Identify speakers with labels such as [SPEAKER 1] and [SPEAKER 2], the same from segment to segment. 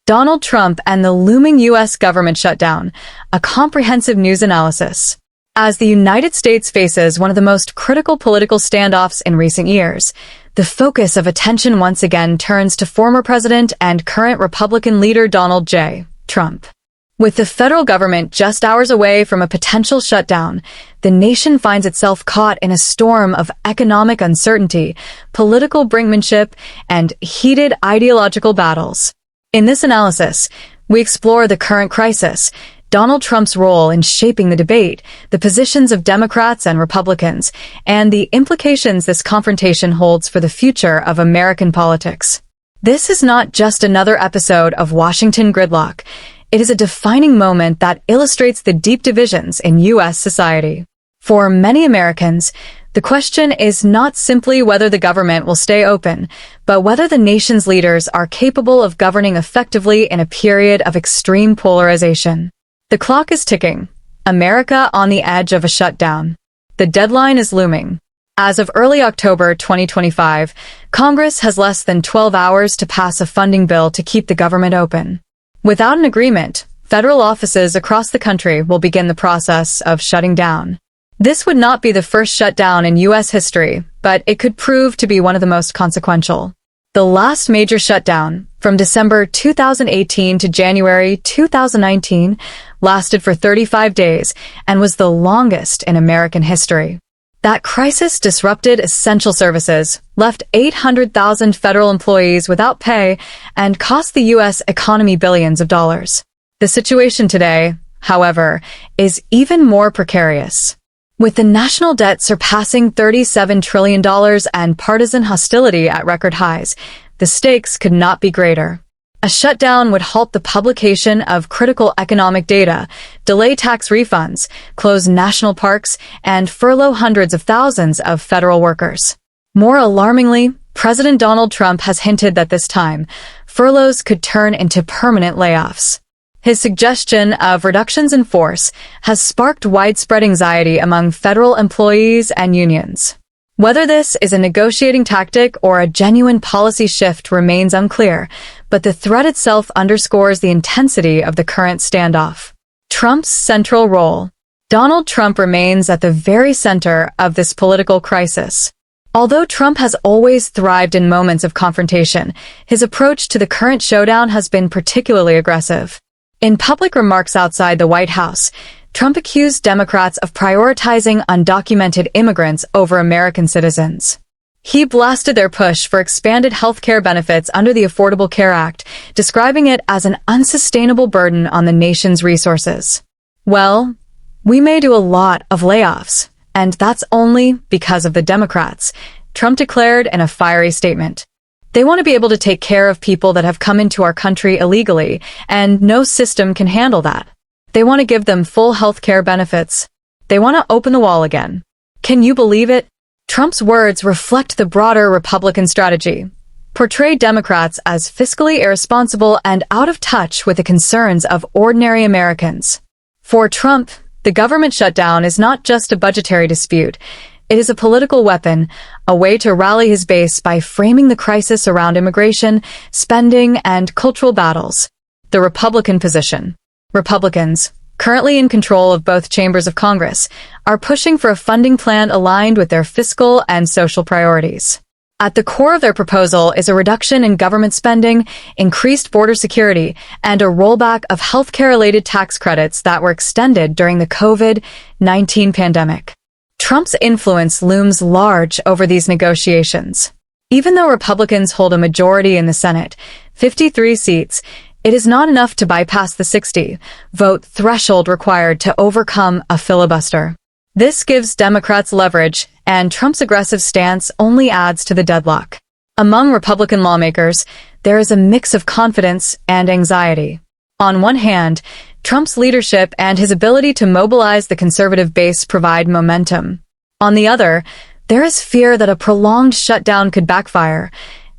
[SPEAKER 1] Donald Trump and the looming U.S. government shutdown, a comprehensive news analysis. As the United States faces one of the most critical political standoffs in recent years, the focus of attention once again turns to former President and current Republican leader Donald J. Trump. With the federal government just hours away from a potential shutdown, the nation finds itself caught in a storm of economic uncertainty, political brinkmanship, and heated ideological battles. In this analysis, we explore the current crisis, Donald Trump's role in shaping the debate, the positions of Democrats and Republicans, and the implications this confrontation holds for the future of American politics. This is not just another episode of Washington Gridlock. It is a defining moment that illustrates the deep divisions in U.S. society. For many Americans, the question is not simply whether the government will stay open, but whether the nation's leaders are capable of governing effectively in a period of extreme polarization. The clock is ticking. America on the edge of a shutdown. The deadline is looming. As of early October 2025, Congress has less than 12 hours to pass a funding bill to keep the government open. Without an agreement, federal offices across the country will begin the process of shutting down. This would not be the first shutdown in U.S. history, but it could prove to be one of the most consequential. The last major shutdown, from December 2018 to January 2019, lasted for 35 days and was the longest in American history. That crisis disrupted essential services, left 800,000 federal employees without pay, and cost the U.S. economy billions of dollars. The situation today, however, is even more precarious. With the national debt surpassing $37 trillion and partisan hostility at record highs, the stakes could not be greater. A shutdown would halt the publication of critical economic data, delay tax refunds, close national parks, and furlough hundreds of thousands of federal workers. More alarmingly, President Donald Trump has hinted that this time, furloughs could turn into permanent layoffs. His suggestion of reductions in force has sparked widespread anxiety among federal employees and unions. Whether this is a negotiating tactic or a genuine policy shift remains unclear, but the threat itself underscores the intensity of the current standoff. Trump's central role. Donald Trump remains at the very center of this political crisis. Although Trump has always thrived in moments of confrontation, his approach to the current showdown has been particularly aggressive. In public remarks outside the White House, Trump accused Democrats of prioritizing undocumented immigrants over American citizens. He blasted their push for expanded health care benefits under the Affordable Care Act, describing it as an unsustainable burden on the nation's resources. Well, we may do a lot of layoffs, and that's only because of the Democrats, Trump declared in a fiery statement. They want to be able to take care of people that have come into our country illegally, and no system can handle that. They want to give them full health care benefits. They want to open the wall again. Can you believe it? Trump's words reflect the broader Republican strategy. Portray Democrats as fiscally irresponsible and out of touch with the concerns of ordinary Americans. For Trump, the government shutdown is not just a budgetary dispute. It is a political weapon, a way to rally his base by framing the crisis around immigration, spending, and cultural battles. The Republican position. Republicans, currently in control of both chambers of Congress, are pushing for a funding plan aligned with their fiscal and social priorities. At the core of their proposal is a reduction in government spending, increased border security, and a rollback of healthcare-related tax credits that were extended during the COVID-19 pandemic. Trump's influence looms large over these negotiations. Even though Republicans hold a majority in the Senate, 53 seats, it is not enough to bypass the 60-vote threshold required to overcome a filibuster. This gives Democrats leverage, and Trump's aggressive stance only adds to the deadlock. Among Republican lawmakers, there is a mix of confidence and anxiety. On one hand, Trump's leadership and his ability to mobilize the conservative base provide momentum. On the other, there is fear that a prolonged shutdown could backfire,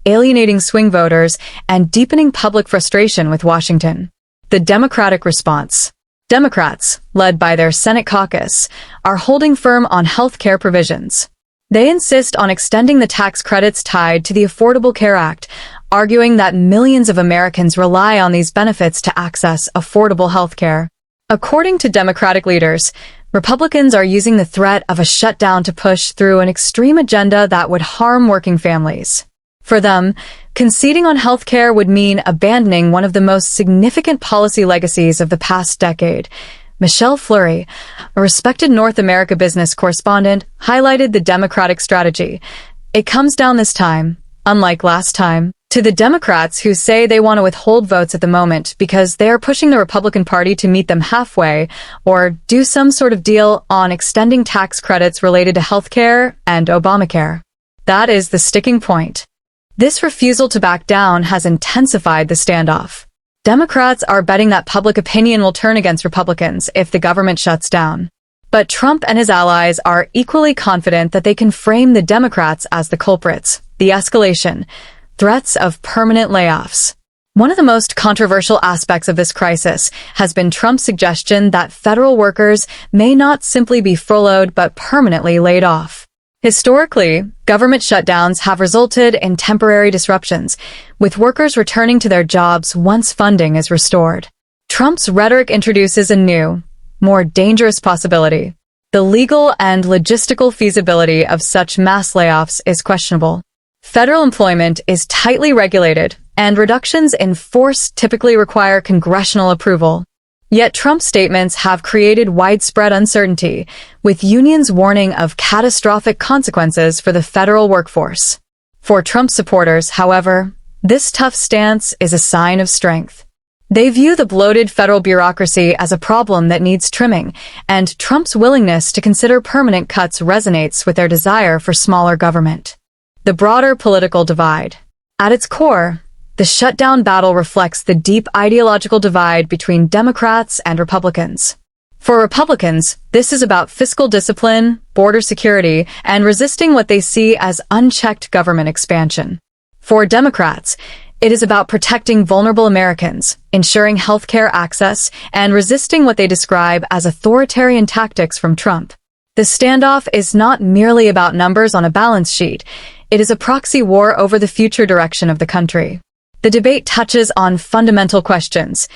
[SPEAKER 1] alienating swing voters and deepening public frustration with Washington. The Democratic response. Democrats, led by their Senate caucus, are holding firm on health care provisions. They insist on extending the tax credits tied to the Affordable Care Act, arguing that millions of Americans rely on these benefits to access affordable health care. According to Democratic leaders, Republicans are using the threat of a shutdown to push through an extreme agenda that would harm working families. For them, conceding on health care would mean abandoning one of the most significant policy legacies of the past decade. Michelle Fleury, a respected North America business correspondent, highlighted the Democratic strategy. It comes down this time, unlike last time, to the Democrats who say they want to withhold votes at the moment because they are pushing the Republican Party to meet them halfway or do some sort of deal on extending tax credits related to health care and Obamacare. That is the sticking point. This refusal to back down has intensified the standoff. Democrats are betting that public opinion will turn against Republicans if the government shuts down. But Trump and his allies are equally confident that they can frame the Democrats as the culprits, the escalation, threats of permanent layoffs. One of the most controversial aspects of this crisis has been Trump's suggestion that federal workers may not simply be furloughed but permanently laid off. Historically, government shutdowns have resulted in temporary disruptions, with workers returning to their jobs once funding is restored. Trump's rhetoric introduces a new, more dangerous possibility. The legal and logistical feasibility of such mass layoffs is questionable. Federal employment is tightly regulated, and reductions in force typically require congressional approval. Yet Trump's statements have created widespread uncertainty, with unions warning of catastrophic consequences for the federal workforce. For Trump supporters, however, this tough stance is a sign of strength. They view the bloated federal bureaucracy as a problem that needs trimming, and Trump's willingness to consider permanent cuts resonates with their desire for smaller government. The broader political divide. At its core, the shutdown battle reflects the deep ideological divide between Democrats and Republicans. For Republicans, this is about fiscal discipline, border security, and resisting what they see as unchecked government expansion. For Democrats, it is about protecting vulnerable Americans, ensuring healthcare access, and resisting what they describe as authoritarian tactics from Trump. The standoff is not merely about numbers on a balance sheet. It is a proxy war over the future direction of the country. The debate touches on fundamental questions.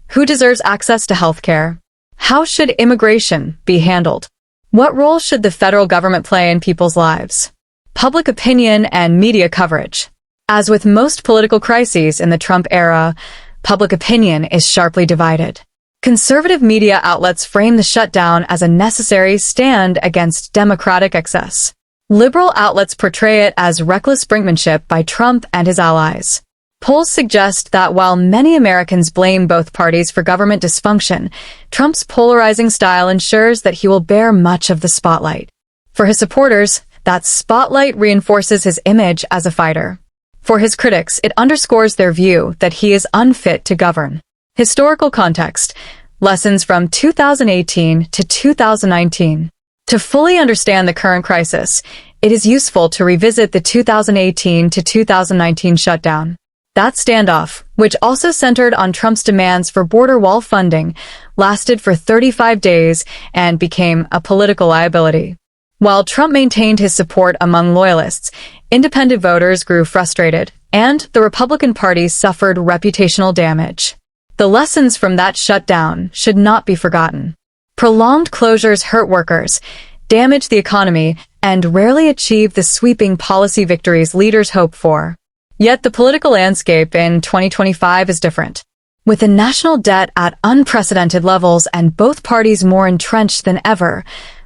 [SPEAKER 1] Who deserves access to health care? How should immigration be handled? What role should the federal government play in people's lives? Public opinion and media coverage. As with most political crises in the Trump era, public opinion is sharply divided. Conservative media outlets frame the shutdown as a necessary stand against Democratic excess. Liberal outlets portray it as reckless brinkmanship by Trump and his allies. Polls suggest that while many Americans blame both parties for government dysfunction, Trump's polarizing style ensures that he will bear much of the spotlight. For his supporters, that spotlight reinforces his image as a fighter. For his critics, it underscores their view that he is unfit to govern. Historical context. Lessons from 2018 to 2019. To fully understand the current crisis, it is useful to revisit the 2018 to 2019 shutdown. That standoff, which also centered on Trump's demands for border wall funding, lasted for 35 days and became a political liability. While Trump maintained his support among loyalists, independent voters grew frustrated, and the Republican Party suffered reputational damage. The lessons from that shutdown should not be forgotten. Prolonged closures hurt workers, damage the economy, and rarely achieve the sweeping policy victories leaders hope for. Yet the political landscape in 2025 is different. With the national debt at unprecedented levels and both parties more entrenched than ever,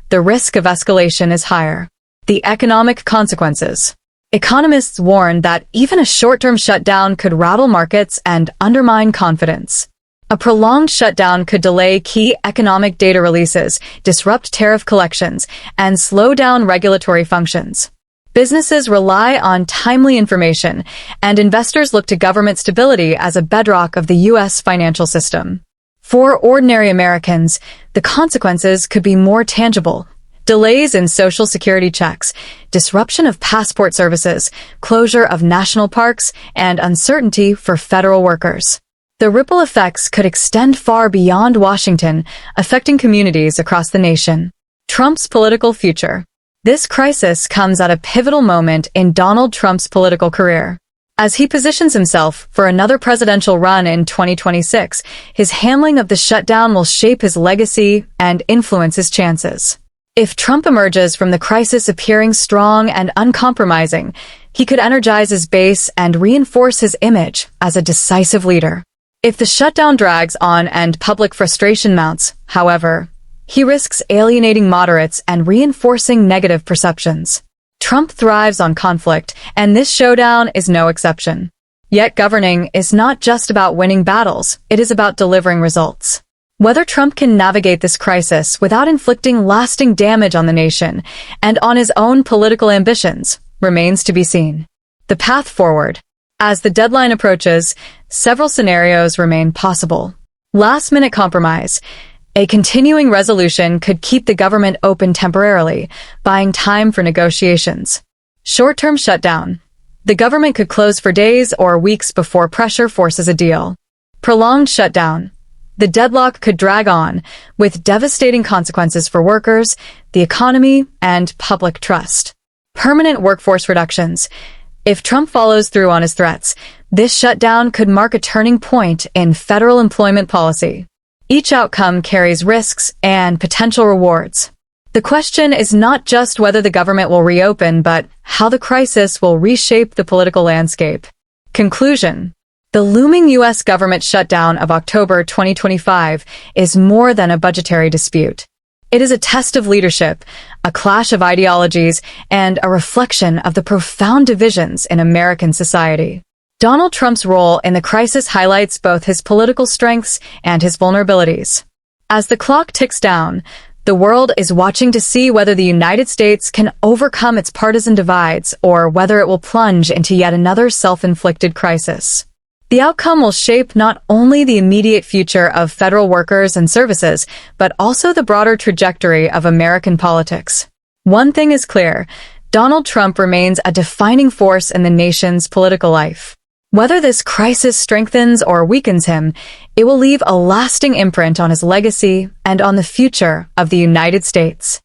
[SPEAKER 1] the risk of escalation is higher. The economic consequences. Economists warn that even a short-term shutdown could rattle markets and undermine confidence. A prolonged shutdown could delay key economic data releases, disrupt tariff collections, and slow down regulatory functions. Businesses rely on timely information, and investors look to government stability as a bedrock of the U.S. financial system. For ordinary Americans, the consequences could be more tangible. Delays in Social Security checks, disruption of passport services, closure of national parks, and uncertainty for federal workers. The ripple effects could extend far beyond Washington, affecting communities across the nation. Trump's political future. This crisis comes at a pivotal moment in Donald Trump's political career. As he positions himself for another presidential run in 2026, his handling of the shutdown will shape his legacy and influence his chances. If Trump emerges from the crisis appearing strong and uncompromising, he could energize his base and reinforce his image as a decisive leader. If the shutdown drags on and public frustration mounts, however, he risks alienating moderates and reinforcing negative perceptions. Trump thrives on conflict, and this showdown is no exception. Yet governing is not just about winning battles, it is about delivering results. Whether Trump can navigate this crisis without inflicting lasting damage on the nation and on his own political ambitions remains to be seen. The path forward. As the deadline approaches, several scenarios remain possible. Last-minute compromise. A continuing resolution could keep the government open temporarily, buying time for negotiations. Short-term shutdown. The government could close for days or weeks before pressure forces a deal. Prolonged shutdown. The deadlock could drag on, with devastating consequences for workers, the economy, and public trust. Permanent workforce reductions. If Trump follows through on his threats, this shutdown could mark a turning point in federal employment policy. Each outcome carries risks and potential rewards. The question is not just whether the government will reopen, but how the crisis will reshape the political landscape. Conclusion. The looming U.S. government shutdown of October 2025 is more than a budgetary dispute. It is a test of leadership, a clash of ideologies, and a reflection of the profound divisions in American society. Donald Trump's role in the crisis highlights both his political strengths and his vulnerabilities. As the clock ticks down, the world is watching to see whether the United States can overcome its partisan divides or whether it will plunge into yet another self-inflicted crisis. The outcome will shape not only the immediate future of federal workers and services, but also the broader trajectory of American politics. One thing is clear, Donald Trump remains a defining force in the nation's political life. Whether this crisis strengthens or weakens him, it will leave a lasting imprint on his legacy and on the future of the United States.